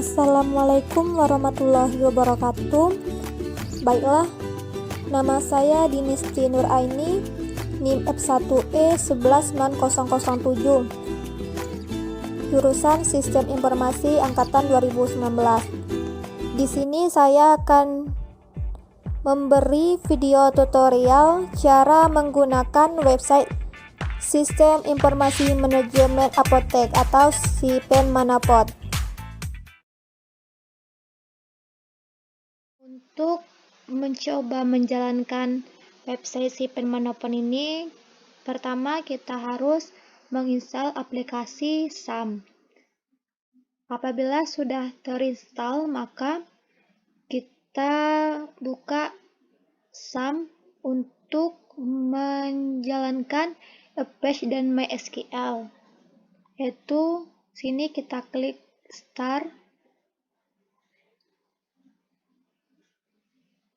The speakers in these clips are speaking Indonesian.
Assalamualaikum warahmatullahi wabarakatuh. Baiklah, nama saya Dinisti Nuraini, NIM F1E 119007, jurusan Sistem Informasi Angkatan 2019. Di sini saya akan memberi video tutorial cara menggunakan website Sistem Informasi Manajemen Apotek atau SIPEN Manapot. Untuk mencoba menjalankan website SIPEN Manapot ini, pertama kita harus menginstal aplikasi SAM. Apabila sudah terinstall, maka kita buka SAM untuk menjalankan Apache dan MySQL. Yaitu sini kita klik Start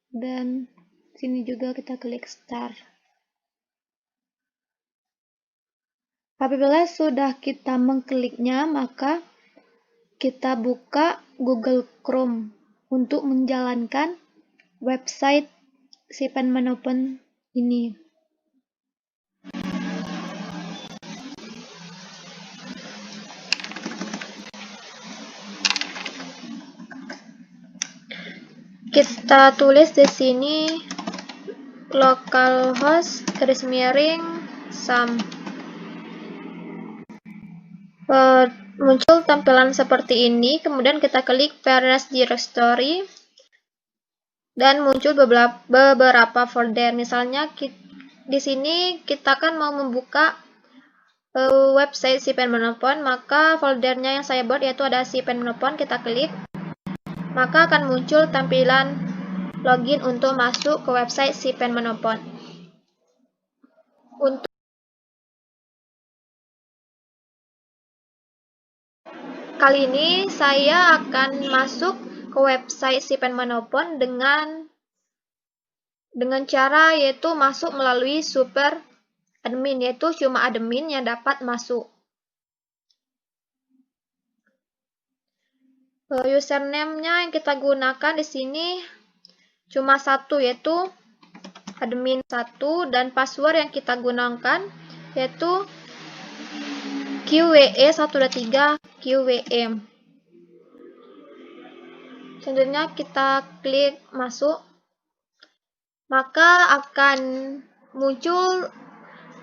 dan sini juga kita klik Start. Apabila sudah kita mengkliknya, maka kita buka Google Chrome untuk menjalankan website SIPEN Manapot ini. Kita tulis di sini localhost /SAM. Muncul tampilan seperti ini, kemudian kita klik Manage Directory dan muncul beberapa folder. Misalnya di sini kita kan mau membuka website SIPEN Manapot, maka foldernya yang saya buat yaitu ada SIPEN Manapot. Kita klik, maka akan muncul tampilan login untuk masuk ke website SIPEN Manapot. Untuk kali ini saya akan masuk ke website SIPEN Manapot dengan cara yaitu masuk melalui super admin, yaitu cuma admin yang dapat masuk. Username-nya yang kita gunakan di sini cuma satu, yaitu admin 1, dan password yang kita gunakan yaitu QWE123 QWM. Selanjutnya kita klik masuk, maka akan muncul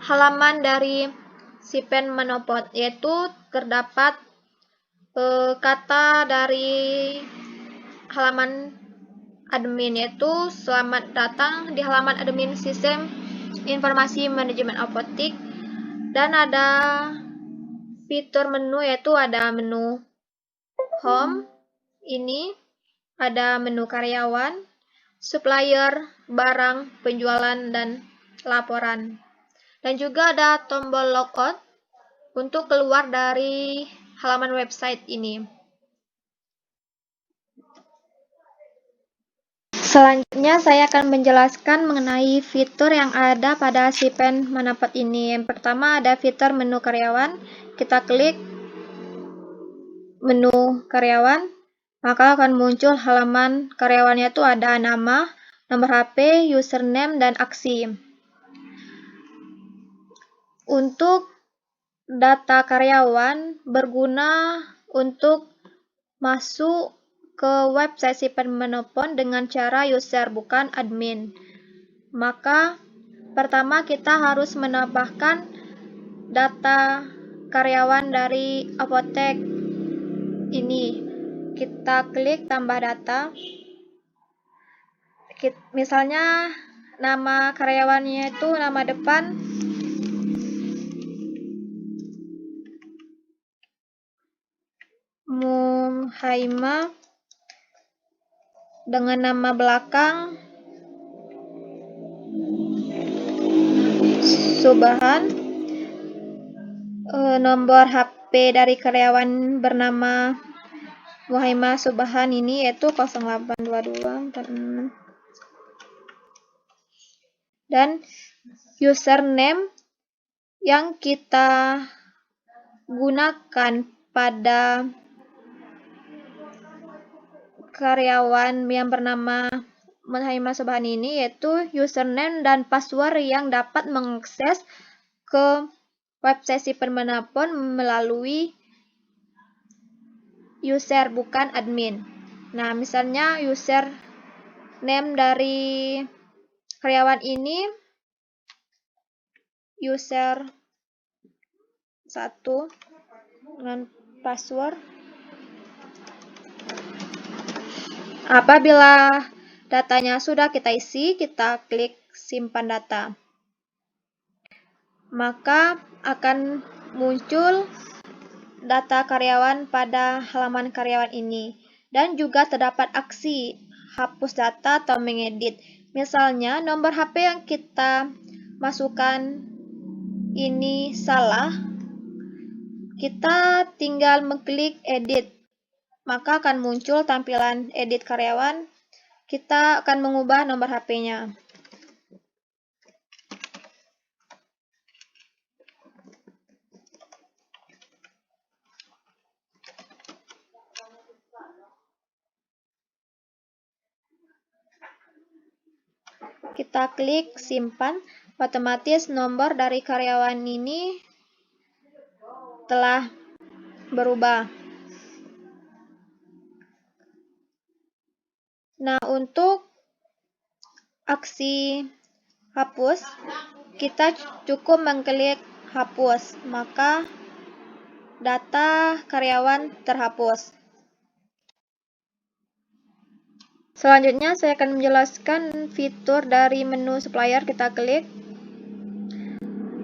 halaman dari SIPEN Manapot, yaitu terdapat kata dari halaman admin, yaitu selamat datang di halaman admin Sistem Informasi Manajemen Apotek, dan ada fitur menu, yaitu ada menu home, ini ada menu karyawan, supplier, barang, penjualan, dan laporan, dan juga ada tombol logout untuk keluar dari halaman website ini. Selanjutnya saya akan menjelaskan mengenai fitur yang ada pada SIPEN Manapot ini. Yang pertama ada fitur menu karyawan. Kita klik menu karyawan, maka akan muncul halaman karyawannya, itu ada nama, nomor HP, username, dan aksi. Untuk data karyawan berguna untuk masuk ke website SIPEN Manapot dengan cara user, bukan admin. Maka pertama kita harus menambahkan data karyawan dari apotek ini. Kita klik tambah data. Misalnya nama karyawannya itu nama depan Muhaima, dengan nama belakang Subahan. Nomor HP dari karyawan bernama Muhaima Subahan ini yaitu 082246, dan username yang kita gunakan pada karyawan yang bernama Muhammad Sobhan ini, yaitu username dan password yang dapat mengakses ke website si manapun melalui user, bukan admin. Nah, misalnya username dari karyawan ini user 1 dengan password. Apabila datanya sudah kita isi, kita klik simpan data. Maka akan muncul data karyawan pada halaman karyawan ini. Dan juga terdapat aksi hapus data atau mengedit. Misalnya nomor HP yang kita masukkan ini salah, kita tinggal mengklik edit. Maka akan muncul tampilan edit karyawan. Kita akan mengubah nomor HP-nya. Kita klik simpan, otomatis nomor dari karyawan ini telah berubah. Nah, untuk aksi hapus, kita cukup mengklik hapus, maka data karyawan terhapus. Selanjutnya saya akan menjelaskan fitur dari menu supplier. Kita klik,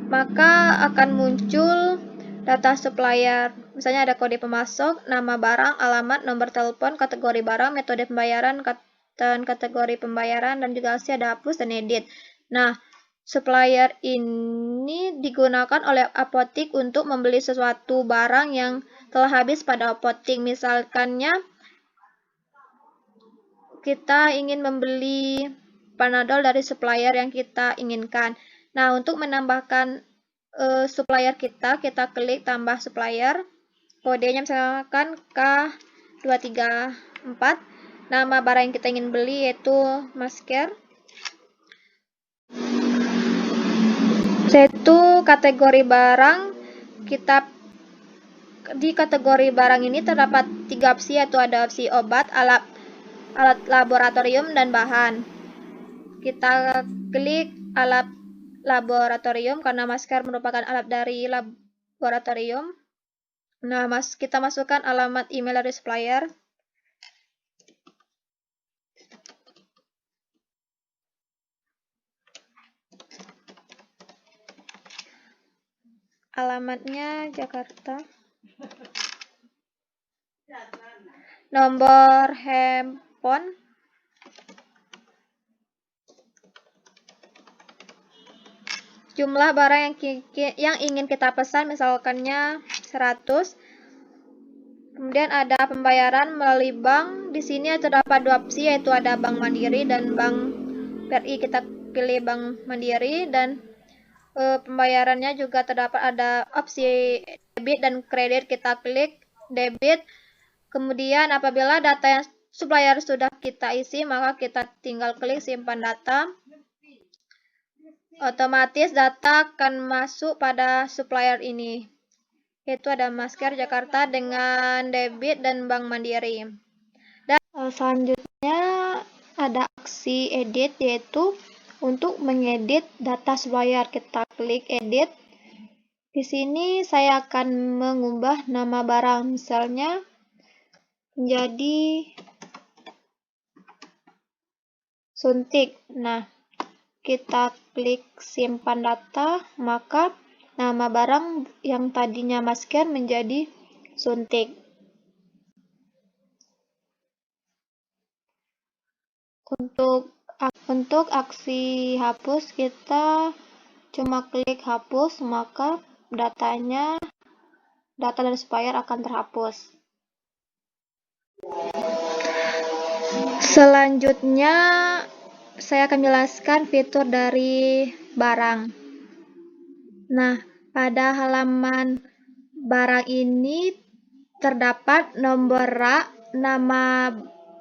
maka akan muncul data supplier. Misalnya ada kode pemasok, nama barang, alamat, nomor telepon, kategori barang, metode pembayaran, dan kategori pembayaran, dan juga aksi ada hapus dan edit. Nah, supplier ini digunakan oleh apotik untuk membeli sesuatu barang yang telah habis pada apotik. Misalkannya kita ingin membeli Panadol dari supplier yang kita inginkan. Nah, untuk menambahkan supplier kita klik tambah supplier. Kodenya misalkan K234. Nama barang yang kita ingin beli yaitu masker. Yaitu kategori barang, di kategori barang ini terdapat 3 opsi, yaitu ada opsi obat, alat laboratorium, dan bahan. Kita klik alat laboratorium karena masker merupakan alat dari laboratorium. Nah, kita masukkan alamat email dari supplier. Alamatnya Jakarta. Nomor handphone. Jumlah barang yang ingin kita pesan, misalkannya 100. Kemudian ada pembayaran melalui bank. Di sini terdapat 2 opsi, yaitu ada Bank Mandiri dan Bank BRI. Kita pilih Bank Mandiri, dan pembayarannya juga terdapat ada opsi debit dan kredit. Kita klik debit. Kemudian apabila data yang supplier sudah kita isi, maka kita tinggal klik simpan data. Otomatis data akan masuk pada supplier ini, yaitu ada masker Jakarta dengan debit dan Bank Mandiri. Dan selanjutnya ada aksi edit, yaitu untuk mengedit data supplier. Kita klik edit. Di sini saya akan mengubah nama barang, misalnya menjadi suntik. Nah, kita klik simpan data, maka nama barang yang tadinya masker menjadi suntik. Untuk aksi hapus, kita cuma klik hapus, maka data dari supplier akan terhapus. Selanjutnya saya akan jelaskan fitur dari barang. Nah, pada halaman barang ini terdapat nomor rak, nama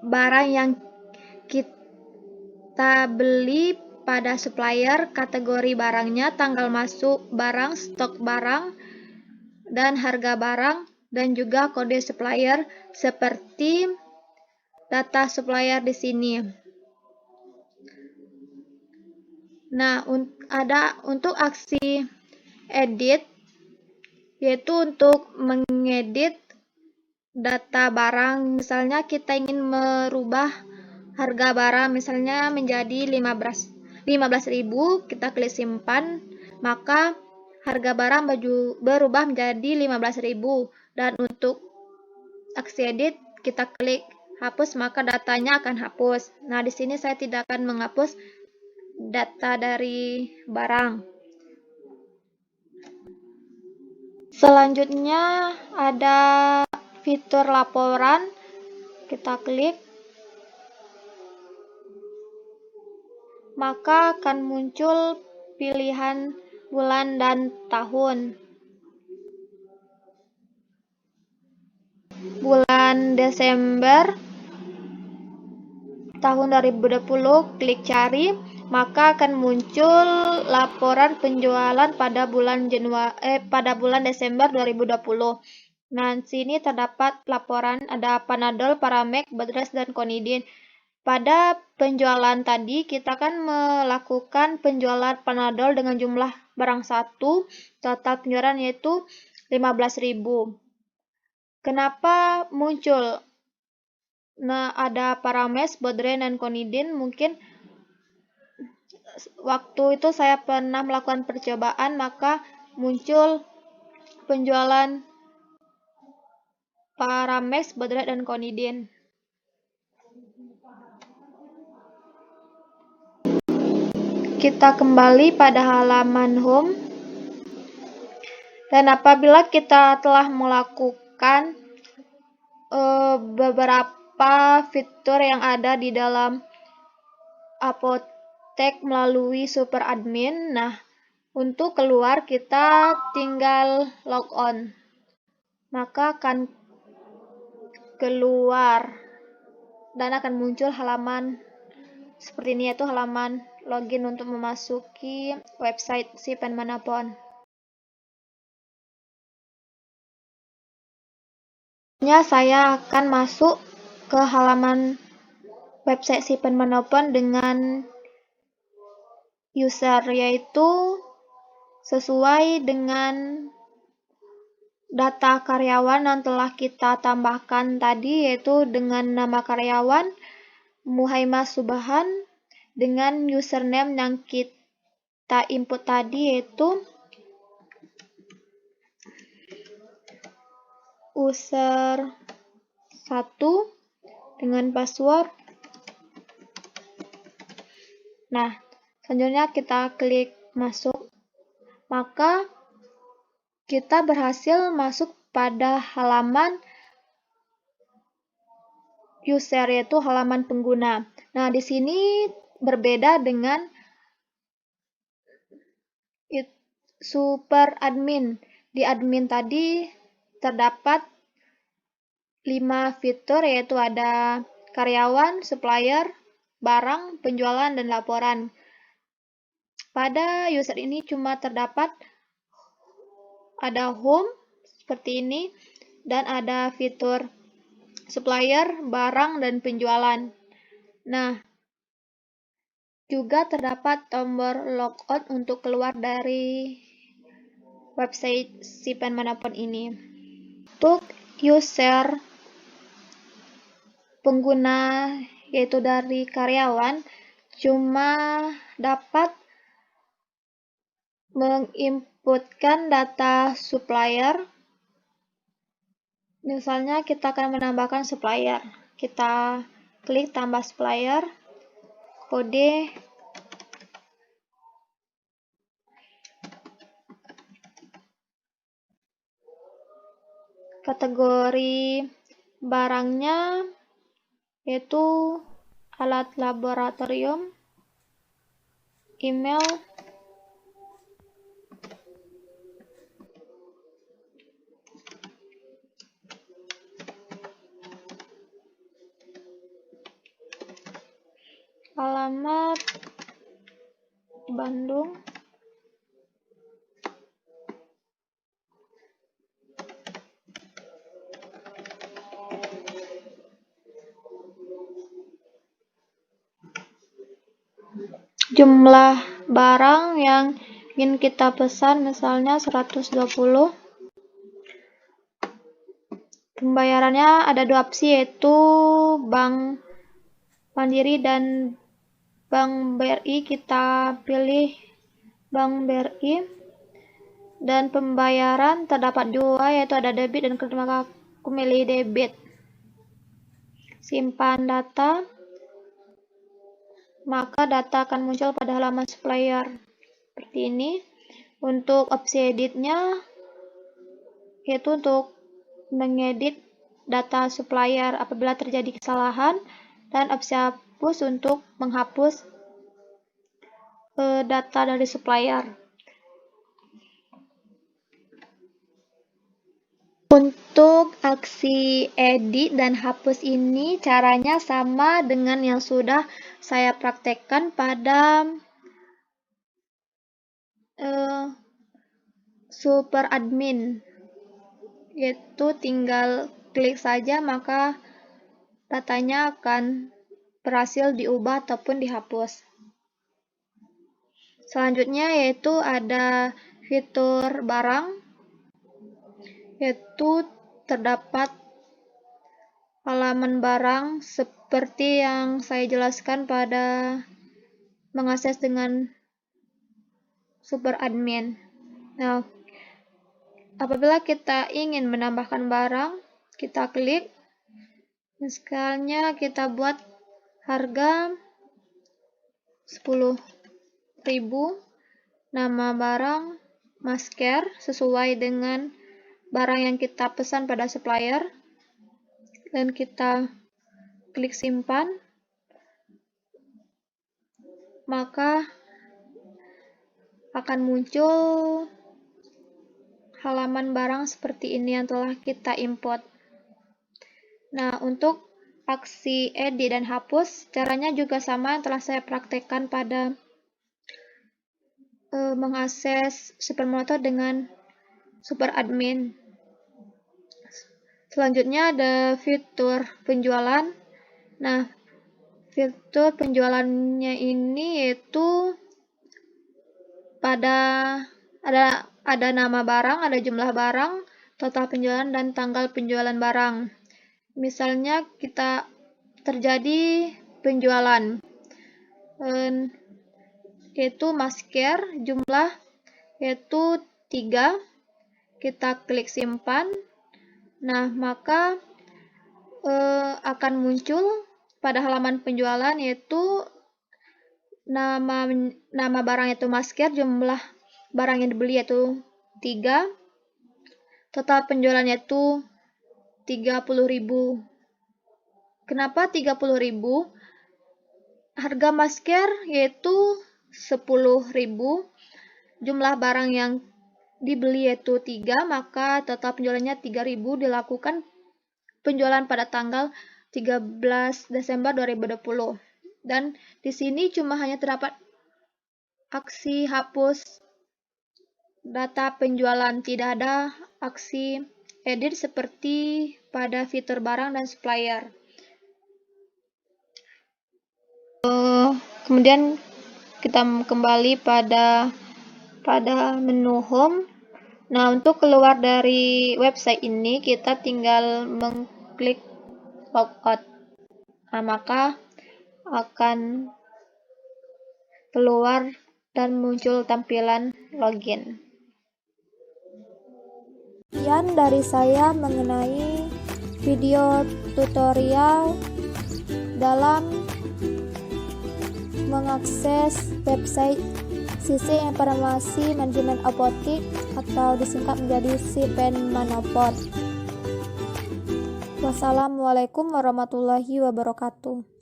barang yang kita beli pada supplier, kategori barangnya, tanggal masuk barang, stok barang, dan harga barang, dan juga kode supplier seperti data supplier di sini. Nah, untuk aksi edit, yaitu untuk mengedit data barang. Misalnya kita ingin merubah harga barang misalnya menjadi 15.000, kita klik simpan, maka harga barang berubah menjadi 15.000, dan untuk aksi edit kita klik hapus, maka datanya akan hapus. Nah, di sini saya tidak akan menghapus data dari barang. Selanjutnya ada fitur laporan, kita klik, maka akan muncul pilihan bulan dan tahun. Bulan Desember tahun 2020, klik cari, maka akan muncul laporan penjualan pada bulan Desember 2020. Nah, sini terdapat laporan ada Panadol, Paramek, Bedrest, dan Konidin. Pada penjualan tadi, kita akan melakukan penjualan Panadol dengan jumlah barang 1, total penjualan yaitu 15.000. Kenapa muncul? Nah, ada Parames, Bedrest, dan Konidin. Mungkin waktu itu saya pernah melakukan percobaan, maka muncul penjualan Paramex, Bedrest, dan Konidin. Kita kembali pada halaman home, dan apabila kita telah melakukan beberapa fitur yang ada di dalam apotek melalui super admin, nah untuk keluar kita tinggal logon, maka akan keluar dan akan muncul halaman seperti ini, yaitu halaman login untuk memasuki website Shipment Manapon. Saya akan masuk ke halaman website Shipment Manapon dengan user, yaitu sesuai dengan data karyawan yang telah kita tambahkan tadi, yaitu dengan nama karyawan Muhaimah Subahan, dengan username yang kita input tadi yaitu user 1 dengan password. Nah, selanjutnya kita klik masuk, maka kita berhasil masuk pada halaman user, yaitu halaman pengguna. Nah, di sini berbeda dengan super admin. Di admin tadi terdapat 5 fitur, yaitu ada karyawan, supplier, barang, penjualan, dan laporan. Pada user ini cuma terdapat ada home seperti ini, dan ada fitur supplier, barang, dan penjualan. Nah, juga terdapat tombol logout untuk keluar dari website Shipment Manapon ini. Untuk user pengguna, yaitu dari karyawan, cuma dapat menginputkan data supplier. Misalnya kita akan menambahkan supplier, kita klik tambah supplier, kode, kategori barangnya yaitu alat laboratorium, email, alamat Bandung, jumlah barang yang ingin kita pesan misalnya 120. Pembayarannya ada 2 opsi, yaitu Bank Mandiri dan Bank BRI. Kita pilih Bank BRI. Dan pembayaran terdapat 2, yaitu ada debit dan kredit, maka aku milih debit. Simpan data, maka data akan muncul pada halaman supplier seperti ini. Untuk opsi editnya, yaitu untuk mengedit data supplier apabila terjadi kesalahan, dan opsi hapus untuk menghapus data dari supplier. Untuk aksi edit dan hapus ini caranya sama dengan yang sudah saya praktekkan pada super admin, yaitu tinggal klik saja maka datanya akan berhasil diubah ataupun dihapus. Selanjutnya yaitu ada fitur barang, yaitu terdapat halaman barang seperti yang saya jelaskan pada mengakses dengan super admin. Nah, apabila kita ingin menambahkan barang, kita klik. Misalnya kita buat harga 10.000, nama barang masker sesuai dengan barang yang kita pesan pada supplier, dan kita klik simpan, maka akan muncul halaman barang seperti ini yang telah kita import. Nah, untuk aksi edit dan hapus, caranya juga sama yang telah saya praktekkan pada mengakses Supermoto dengan super admin. Selanjutnya ada fitur penjualan. Nah, fitur penjualannya ini yaitu ada nama barang, ada jumlah barang, total penjualan, dan tanggal penjualan barang. Misalnya kita terjadi penjualan yaitu masker, jumlah yaitu 3, kita klik simpan. Nah, maka akan muncul pada halaman penjualan yaitu nama barang yaitu masker, jumlah barang yang dibeli yaitu 3, total penjualan yaitu 30.000. Kenapa 30.000? Harga masker yaitu 10.000, jumlah barang yang dibeli yaitu 3, maka total penjualannya 3.000. Dilakukan penjualan pada tanggal 13 Desember 2020. Dan di sini cuma hanya terdapat aksi hapus data penjualan, tidak ada aksi edit seperti pada fitur barang dan supplier. Kemudian kita kembali pada menu home. Nah, untuk keluar dari website ini kita tinggal mengklik logout. Nah, maka akan keluar dan muncul tampilan login. Sekian dari saya mengenai video tutorial dalam mengakses website Sistem Informasi Manajemen Apotik atau disingkat menjadi SIPEN Manopod. Wassalamualaikum warahmatullahi wabarakatuh.